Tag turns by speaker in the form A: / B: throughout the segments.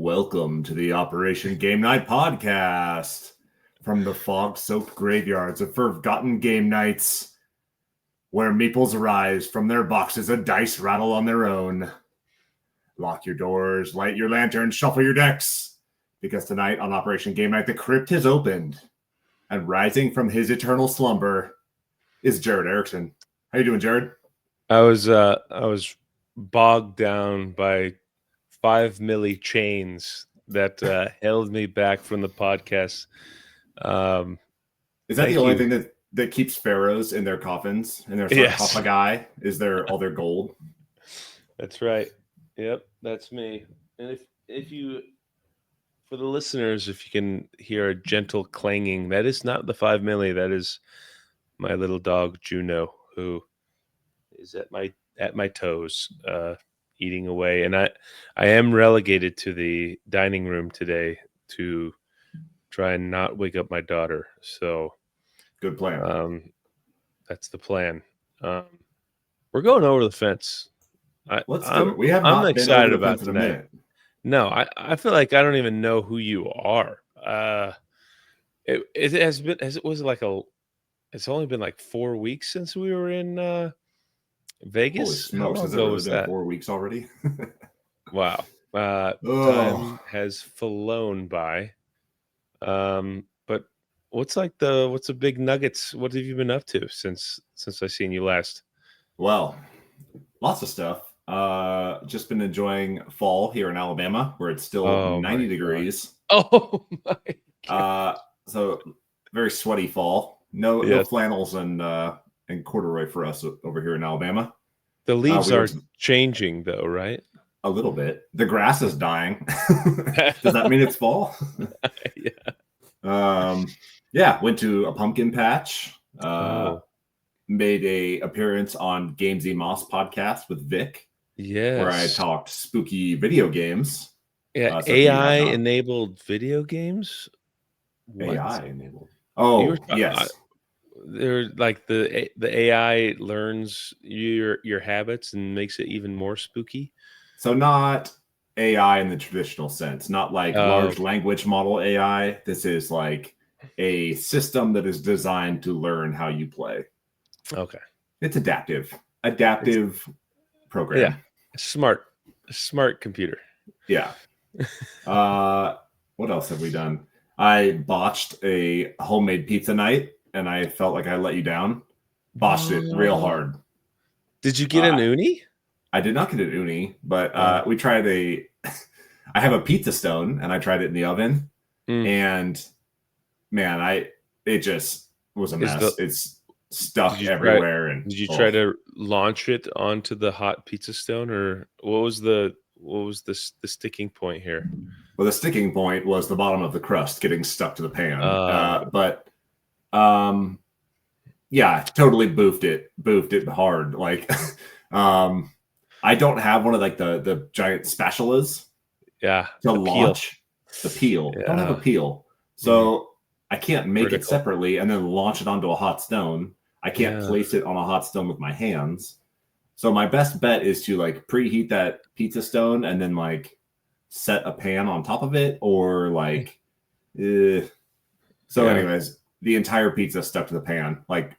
A: Welcome to the Operation Game Night podcast from the fog-soaked graveyards of forgotten game nights, where meeples arise from their boxes and dice rattle on their own. Lock your doors, light your lanterns, shuffle your decks, because tonight on Operation Game Night, the crypt has opened, and rising from his eternal slumber is Jared Erickson. How you doing, Jared?
B: I was bogged down by 5 milli chains that held me back from the podcast.
A: Is that the only thing that keeps pharaohs in their coffins, in their sarcophagi? Is all their gold?
B: That's right. Yep, that's me. And if you, for the listeners, if you can hear a gentle clanging, that is not the 5 milli. That is my little dog Juno, who is at my toes, eating away. And I am relegated to the dining room today to try and not wake up my daughter. So
A: good plan.
B: That's the plan. We're going over the fence.
A: Let's do it. We have not
B: I'm
A: been
B: excited
A: over the
B: about
A: fence in a
B: tonight.
A: minute.
B: No, I feel like I don't even know who you are. It has been, it's only been like 4 weeks since we were in Vegas.
A: Holy smokes, has it really been 4 weeks already?
B: Wow. Time has flown by. But what's the big nuggets? What have you been up to since I seen you last?
A: Well, lots of stuff. Just been enjoying fall here in Alabama, where it's still 90 degrees.
B: Oh my God.
A: So very sweaty fall. No flannels and corduroy for us over here in Alabama.
B: The leaves are changing though, right?
A: A little bit. The grass is dying. Does that mean it's fall?
B: Yeah.
A: Went to a pumpkin patch. Made a appearance on Gamesy Moss podcast with Vic.
B: Yes.
A: Where I talked spooky video games.
B: Yeah, AI-enabled video games? What?
A: AI-enabled. Oh, yes.
B: They're like the AI learns your habits and makes it even more spooky.
A: So not AI in the traditional sense, not like large language model AI. This is like a system that is designed to learn how you play.
B: Okay.
A: It's adaptive program.
B: Yeah. Smart computer.
A: Yeah. What else have we done? I botched a homemade pizza night, and I felt like I let you down. Botched it real hard.
B: Did you get an uni?
A: I did not get an uni, but we tried I have a pizza stone, and I tried it in the oven, and man, it just was a mess. It's stuck everywhere. And
B: did you try to launch it onto the hot pizza stone, or what was the sticking point here?
A: Well, the sticking point was the bottom of the crust getting stuck to the pan. Totally boofed it hard. Like, I don't have one of like the giant spatulas.
B: Yeah.
A: To launch the peel. I don't have a peel. So I can't make it separately and then launch it onto a hot stone. I can't place it on a hot stone with my hands. So my best bet is to like preheat that pizza stone and then like set a pan on top of it, or like anyways, the entire pizza stuck to the pan. Like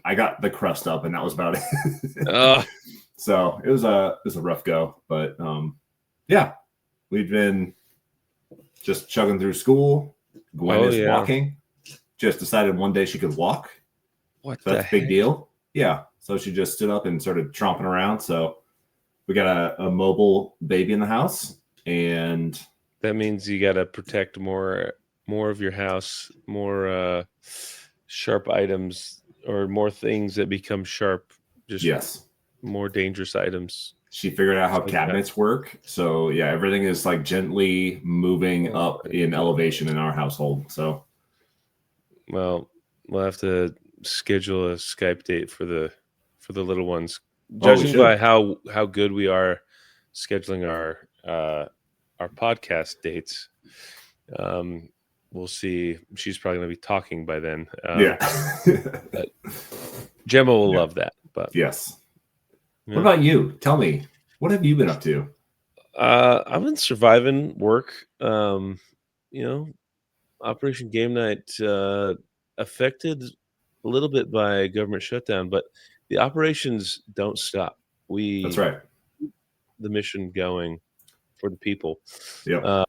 A: I got the crust up and that was about it. So it was a rough go, but we've been just chugging through school. Gwen is walking. Just decided one day she could walk.
B: What?
A: So that's a big deal. Yeah. So she just stood up and started tromping around. So we got a mobile baby in the house, and
B: that means you got to protect more of your house, more sharp items, or more things that become sharp. Just more dangerous items.
A: She figured out how cabinets work. So yeah, everything is like gently moving up in elevation in our household. So,
B: well, we'll have to schedule a Skype date for the little ones. Judging by how good we are scheduling our podcast dates, we'll see. She's probably going to be talking by then. But Gemma will love that. But
A: yes. What about you? Tell me, what have you been up to?
B: I've been surviving work. Operation Game Night affected a little bit by government shutdown, but the operations don't stop.
A: That's
B: We
A: right.
B: the mission going for the people.
A: Yep.
B: Uh,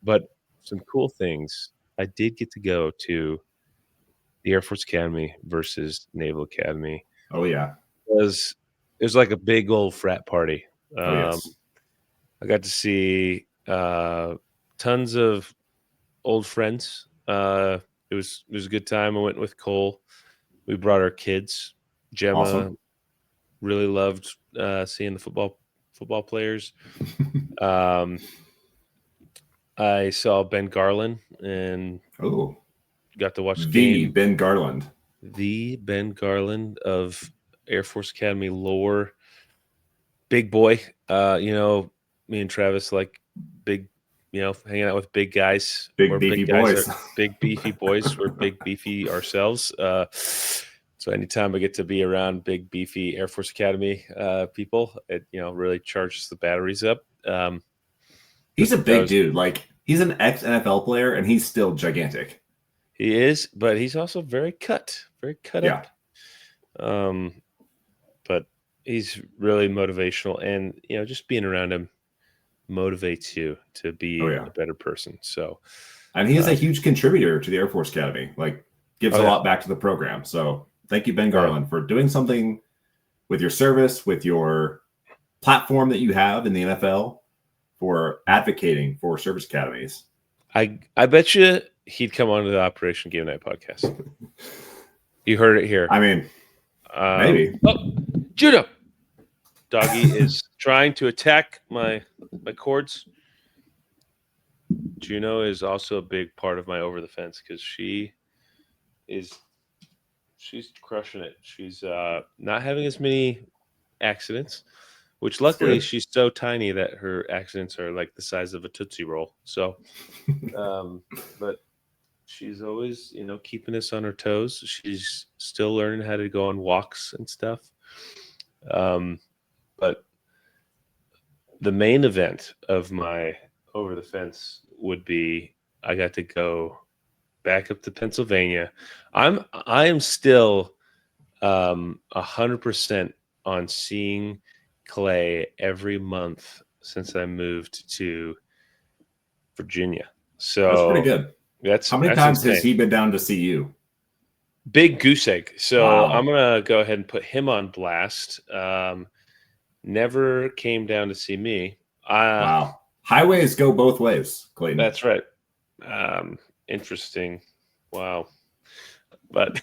B: but some cool things. I did get to go to the Air Force Academy versus Naval Academy.
A: Oh yeah.
B: It was like a big old frat party.
A: Oh
B: Um,
A: yes.
B: I got to see tons of old friends. It was a good time. I went with Cole. We brought our kids. Gemma
A: Awesome.
B: really loved seeing the football players. Um, I saw Ben Garland and
A: Oh,
B: got to watch the
A: the
B: game.
A: Ben Garland.
B: The Ben Garland of Air Force Academy lore, big boy. Me and Travis like big. Hanging out with big guys.
A: Big
B: We're
A: beefy
B: big guys.
A: boys.
B: Big beefy boys. We're big beefy ourselves. So anytime I get to be around big beefy Air Force Academy people, it really charges the batteries up.
A: He's a
B: That
A: big
B: was
A: dude. Like he's an ex NFL player, and he's still gigantic.
B: He is, but he's also very cut
A: Yeah.
B: up. But he's really motivational, and just being around him motivates you to
A: Oh
B: be
A: yeah.
B: a better person. So,
A: And he is a huge contributor to the Air Force Academy. Like gives a
B: yeah,
A: lot back to the program. So thank you, Ben
B: yeah.
A: Garland, for doing something with your service, with your platform that you have in the NFL, for advocating for service academies.
B: I bet you he'd come on to the Operation Game Night podcast. You heard it here.
A: I mean, maybe.
B: Judo. Doggy is trying to attack my cords. Juno is also a big part of my over the fence because she's crushing it. She's not having as many accidents, which luckily
A: good.
B: she's so tiny that her accidents are like the size of a Tootsie Roll. So, but she's always, keeping us on her toes. She's still learning how to go on walks and stuff. But the main event of my over the fence would be I got to go back up to Pennsylvania. I am still 100% on seeing Clay every month since I moved to Virginia. So
A: That's pretty good.
B: That's
A: How many
B: that's
A: times
B: insane.
A: has he been down to see you?
B: Big goose egg. So
A: Wow.
B: I'm gonna go ahead and put him on blast. Never came down to see me.
A: Wow. Highways go both ways, Clayton.
B: That's right. Interesting. Wow. But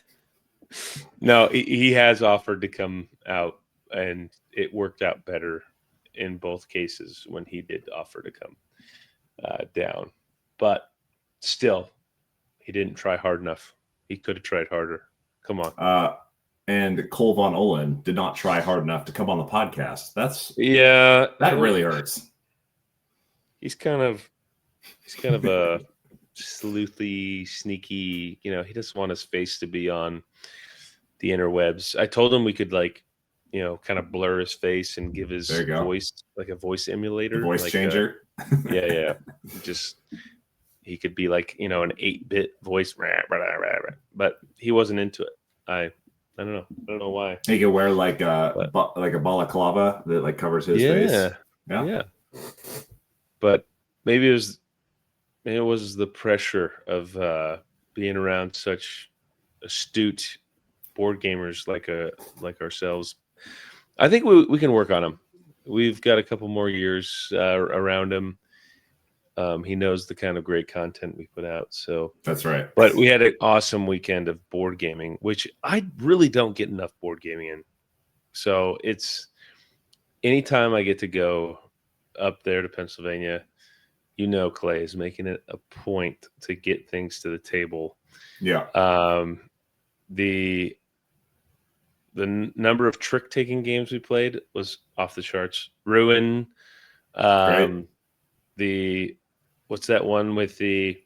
B: no, he has offered to come out, and it worked out better in both cases when he did offer to come down. But still, he didn't try hard enough. He could have tried harder. Come on.
A: And Cole Von Olin did not try hard enough to come on the podcast. That really hurts.
B: He's kind of a sleuthy, sneaky. He doesn't want his face to be on the interwebs. I told him we could kind of blur his face and give his voice like a voice emulator,
A: voice changer.
B: Yeah. Just he could be like an 8-bit voice, but he wasn't into it. I don't know why.
A: He could wear like a balaclava that like covers his face.
B: Yeah. But maybe it was the pressure of being around such astute board gamers like ourselves. I think we can work on him. We've got a couple more years around him. He knows the kind of great content we put out. So
A: that's right.
B: But we had an awesome weekend of board gaming, which I really don't get enough board gaming in. So it's anytime I get to go up there to Pennsylvania, Clay is making it a point to get things to the table.
A: Yeah.
B: The number of trick-taking games we played was off the charts. Ruin. What's that one with the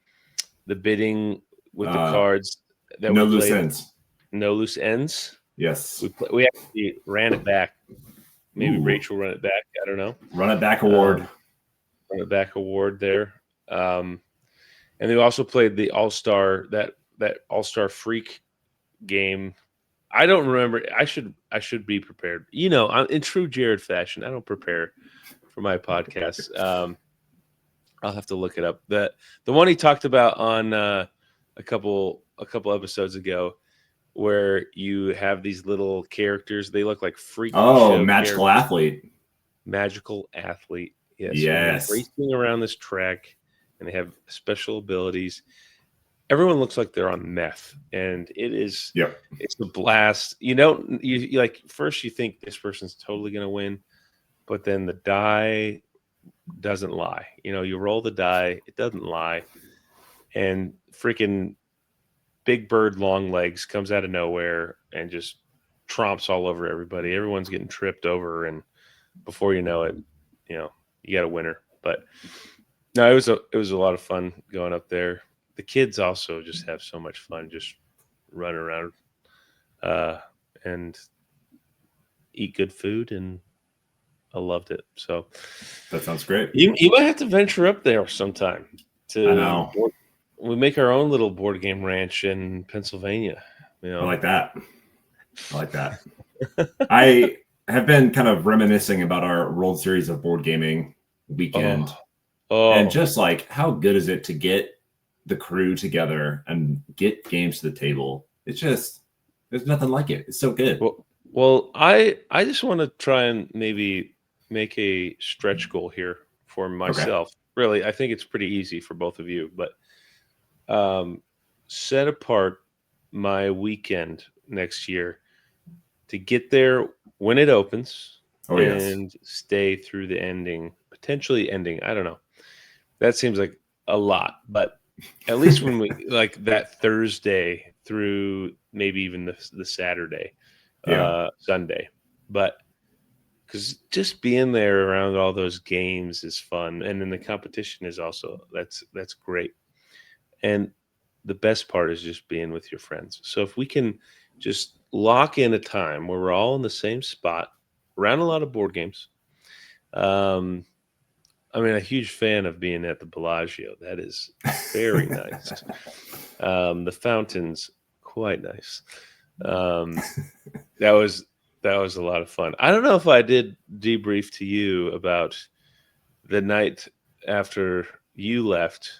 B: bidding with the cards that
A: no
B: we
A: loose
B: played?
A: ends.
B: No loose ends.
A: Yes.
B: We actually ran it back. Maybe Rachel run it back. I don't know.
A: Run it back award.
B: on the back award there. And they also played the All-Star, that All-Star Freak game. I don't remember. I should be prepared. In true Jared fashion, I don't prepare for my podcast. I'll have to look it up. The one he talked about on a couple episodes ago, where you have these little characters. They look like freak show
A: magical
B: characters.
A: athlete.
B: Magical athlete. Yes.
A: Yes.
B: They're racing around this track, and they have special abilities. Everyone looks like they're on meth, and it's a blast. You like, first you think this person's totally going to win, but then the die doesn't lie. You roll the die, it doesn't lie. And freaking Big Bird Long Legs comes out of nowhere and just tromps all over everybody. Everyone's getting tripped over, and before you know it, you got a winner. But no, it was a lot of fun going up there. The kids also just have so much fun just running around and eat good food, and I loved it. So
A: that sounds great.
B: You might have to venture up there sometime.
A: I know.
B: We make our own little board game ranch in Pennsylvania.
A: I like that. I have been kind of reminiscing about our World Series of Board Gaming weekend. And just like, how good is it to get the crew together and get games to the table? It's just, there's nothing like it. It's so good.
B: Well, I just want to try and maybe make a stretch goal here for myself. Okay. Really, I think it's pretty easy for both of you, but set apart my weekend next year to get there when it opens and stay through the potentially ending. I don't know. That seems like a lot, but at least when we like that Thursday through maybe even the Saturday, Sunday, but because just being there around all those games is fun. And then the competition is also, that's great. And the best part is just being with your friends. So if we can just lock in a time where we're all in the same spot around a lot of board games. A huge fan of being at the Bellagio. That is very nice. The fountains, quite nice. That was a lot of fun. I don't know if I did debrief to you about the night after you left.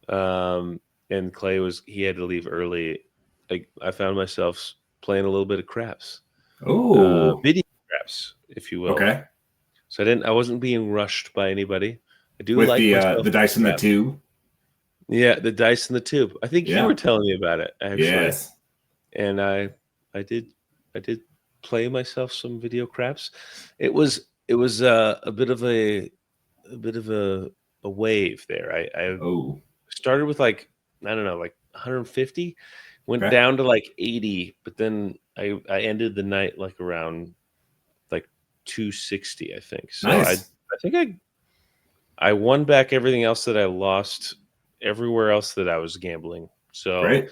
B: And Clay he had to leave early. I found myself playing a little bit of craps. Video craps, if you will.
A: Okay.
B: So I wasn't being rushed by anybody. I do
A: with
B: like
A: the dice in the tube.
B: Yeah, the dice in the tube. I think you were telling me about it, actually.
A: Yes.
B: And I did play myself some video craps. It was a bit of a wave there. I started with like 150, went down to like 80, but then I ended the night like around like 260, I think. So nice. I think I won back everything else that I lost everywhere else that I was gambling. So
A: great.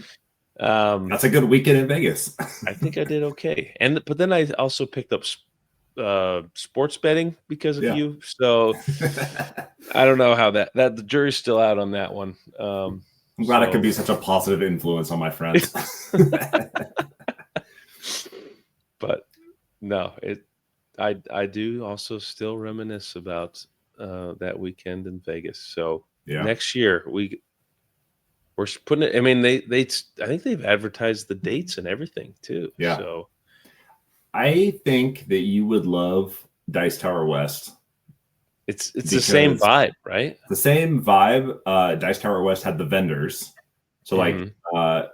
A: That's a good weekend in Vegas.
B: I think I did okay. But then I also picked up sports betting because of you. So I don't know how that the jury's still out on that one.
A: I'm glad I could be such a positive influence on my friends.
B: But no, I do also still reminisce about that weekend in Vegas. So next year we're putting it. I mean, I think they've advertised the dates and everything too.
A: Yeah.
B: So
A: I think that you would love Dice Tower West.
B: It's the same vibe, right?
A: The same vibe. Dice Tower West had the vendors. So like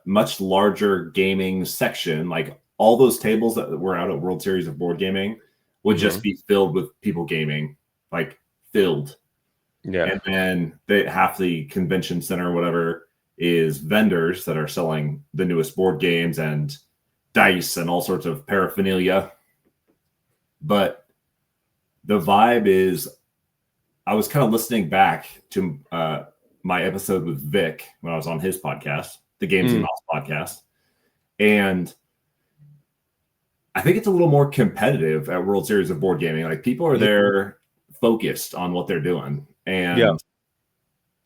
A: much larger gaming section, like all those tables that were out at World Series of Board Gaming would just be filled with people gaming, like filled.
B: Yeah.
A: And then half the convention center, whatever, is vendors that are selling the newest board games and dice and all sorts of paraphernalia. But the vibe is, I was kind of listening back to my episode with Vic when I was on his podcast, the Games and Mouse podcast. And I think it's a little more competitive at World Series of Board Gaming. Like people are there focused on what they're doing. And
B: Yeah.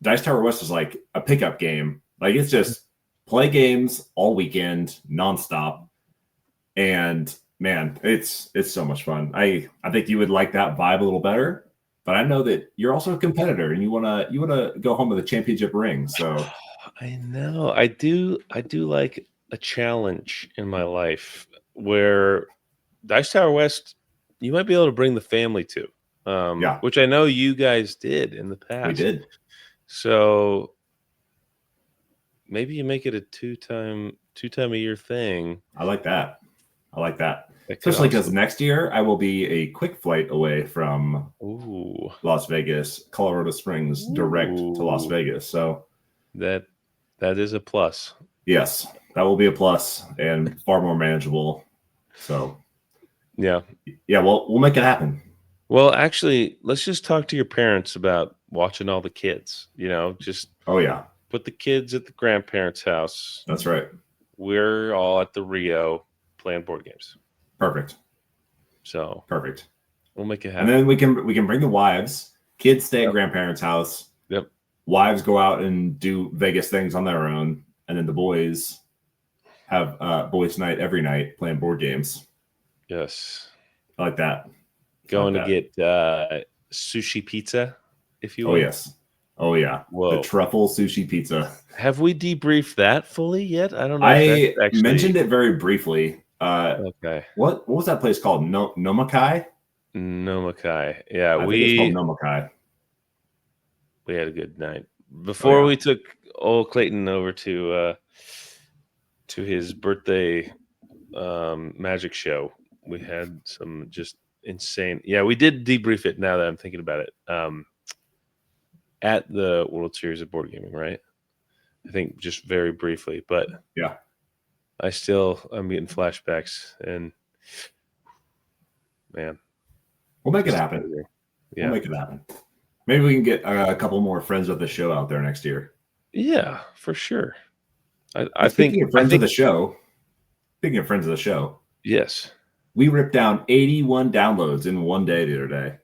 A: Dice Tower West is like a pickup game. Like it's just play games all weekend, nonstop. And man, it's so much fun. I think you would like that vibe a little better. But I know that you're also a competitor and you wanna go home with a championship ring. So
B: I know. I do like a challenge in my life where Dice Tower West, you might be able to bring the family to,
A: yeah,
B: which I know you guys did in the
A: we
B: past.
A: did.
B: So maybe you make it a two-time a year thing.
A: I like that. I like that.
B: That could
A: Especially because
B: also,
A: next year I will be a quick flight away from
B: ooh,
A: Las Vegas, Colorado Springs, direct to Las
B: ooh,
A: Vegas. So
B: that is a plus.
A: yes, that will be a plus and far more manageable. So
B: Yeah.
A: yeah, well, we'll make it happen.
B: Well, actually, let's just talk to your parents about watching all the kids. Just
A: Oh yeah,
B: put the kids at the grandparents' house.
A: that's right.
B: We're all at the Rio playing board games.
A: Perfect.
B: So
A: Perfect.
B: we'll make it
A: And
B: happen.
A: then we can bring the wives. Kids stay at
B: Yep.
A: grandparents' house.
B: Yep.
A: Wives go out and do Vegas things on their own, and then the boys have boys' night every night playing board games.
B: Yes.
A: I like that.
B: Going to get sushi pizza, if you
A: Oh
B: will.
A: yes. Oh yeah. The
B: Whoa.
A: truffle sushi pizza.
B: Have we debriefed that fully yet? I don't know if that's
A: I mentioned
B: actually
A: it very briefly.
B: okay.
A: What was that place called? Nomakai?
B: Nomakai. Yeah,
A: I think it's called Nomakai.
B: we had a good night.
A: Oh
B: Before
A: yeah.
B: we took old Clayton over to his birthday magic show, we had some just insane. Yeah, we did debrief it now that I'm thinking about it. At the World Series of Board Gaming, right? I think just very briefly, but
A: Yeah.
B: I'm getting flashbacks and man,
A: We'll make it
B: just
A: happen.
B: amazing.
A: We'll
B: Yeah.
A: make it happen. Maybe we can get a couple more friends of the show out there next year.
B: Yeah, for sure. I
A: And
B: think
A: speaking of friends of the show,
B: yes.
A: we ripped down 81 downloads in one day the other day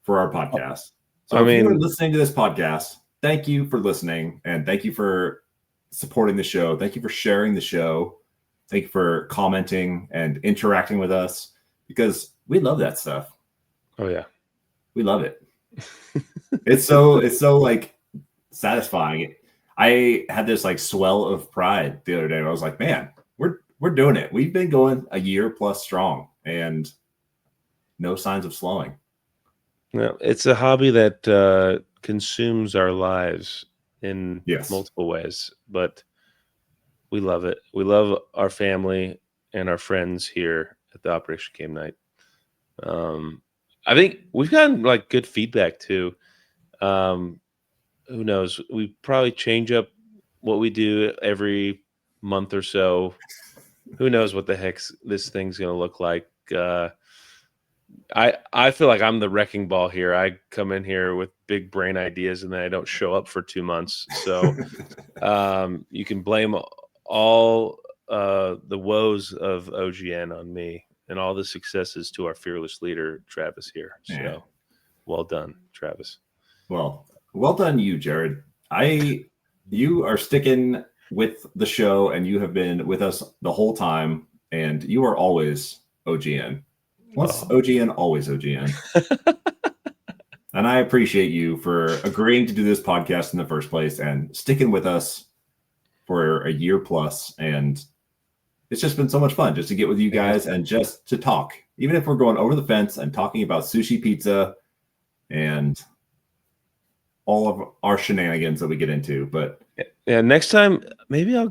A: for our podcast.
B: I
A: So if you are
B: mean,
A: listening to this podcast, thank you for listening and thank you for supporting the show. Thank you for sharing the show. Thank you for commenting and interacting with us because we love that stuff.
B: oh yeah.
A: We love it. It's so like satisfying. I had this like swell of pride the other day. I was like, man, we're doing it. We've been going a year plus strong and no signs of slowing.
B: No, it's a hobby that consumes our lives in
A: Yes.
B: multiple ways, but we love it. We love our family and our friends here at the Operation Game Night. I think we've gotten like good feedback too. Who knows? We probably change up what we do every month or so. Who knows what the heck this thing's going to look like? I feel like I'm the wrecking ball here. I come in here with big brain ideas and then I don't show up for 2 months. So you can blame all the woes of OGN on me and all the successes to our fearless leader Travis here.
A: Man.
B: So well done, Travis.
A: Well done, you, Jared. You are sticking with the show and you have been with us the whole time, and you are always OGN. Once OGN, always OGN. And I appreciate you for agreeing to do this podcast in the first place and sticking with us for a year plus. And it's just been so much fun just to get with you guys and just to talk, even if we're going over the fence and talking about sushi pizza and all of our shenanigans that we get into. But
B: yeah, next time maybe I'll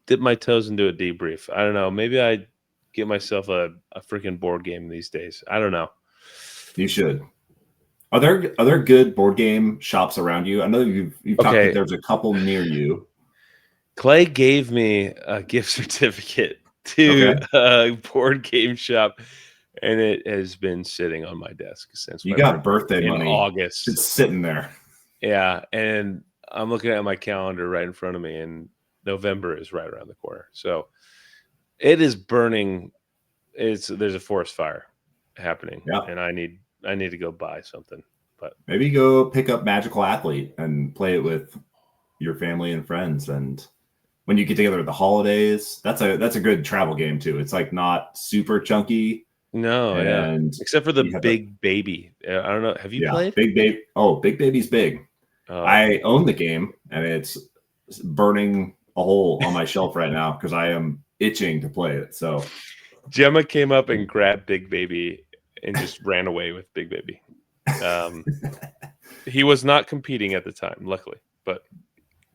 B: dip my toes into a debrief. I don't know. Maybe I get myself a freaking board game these days. I don't know.
A: you should. Are there good board game shops around you? I know you've talked that there's a couple near you.
B: Clay gave me a gift certificate to a board game shop, and it has been sitting on my desk since
A: you
B: my
A: got birthday
B: in
A: money.
B: August.
A: It's sitting there.
B: Yeah, and I'm looking at my calendar right in front of me, and November is right around the corner. So it is burning. There's a forest fire happening, and I need I need to go buy something. But
A: maybe go pick up Magical Athlete and play it with your family and friends. And when you get together at the holidays, that's a good travel game too. It's like not super chunky.
B: no, yeah.
A: And
B: Except for the
A: you have
B: Big Baby. I don't know. Have you played?
A: Big Baby. Oh, Big Baby's big.
B: Oh,
A: I own the game, and it's burning a hole on my shelf right now because I am itching to play it. So
B: Gemma came up and grabbed Big Baby and just ran away with Big Baby. He was not competing at the time, luckily, but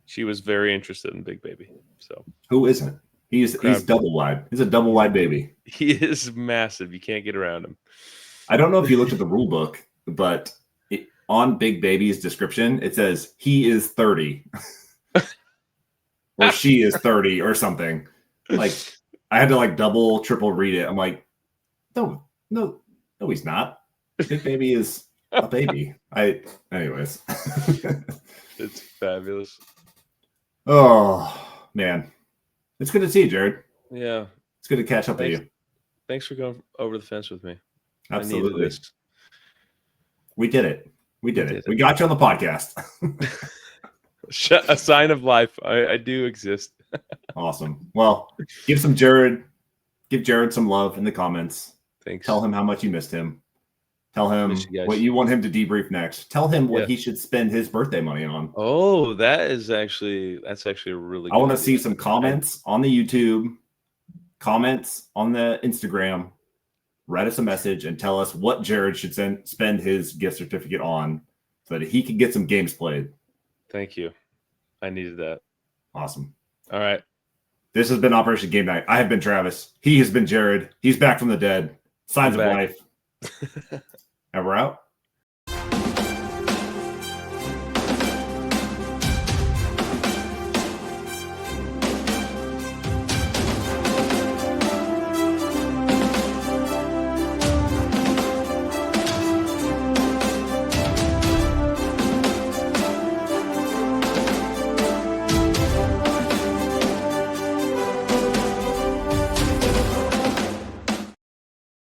B: she was very interested in Big Baby. So
A: who isn't? He's double wide. He's a double wide baby.
B: He is massive. You can't get around him.
A: I don't know if you looked at the rule book, but on Big Baby's description, it says he is 30 or she is 30 or something. Like I had to like double, triple read it. I'm like, no, he's not. Big Baby is a baby. Anyways.
B: It's fabulous.
A: Oh man. It's good to see you, Jared.
B: Yeah.
A: It's good to catch up with you.
B: Thanks for going over the fence with me.
A: Absolutely. We did it. We did it. We got you on the podcast.
B: A sign of life. I do exist.
A: Awesome. Well, give Jared some love in the comments.
B: Thanks.
A: Tell him how much you missed him. Tell him what you want him to debrief next. Tell him what he should spend his birthday money on.
B: Oh, that's actually a really good
A: I want to see some comments on the YouTube, comments on the Instagram. Write us a message and tell us what Jared should spend his gift certificate on so that he can get some games played.
B: Thank you. I needed that.
A: Awesome.
B: All right.
A: This has been Operation Game Night. I have been Travis. He has been Jared. He's back from the dead. Signs of life. And we're out.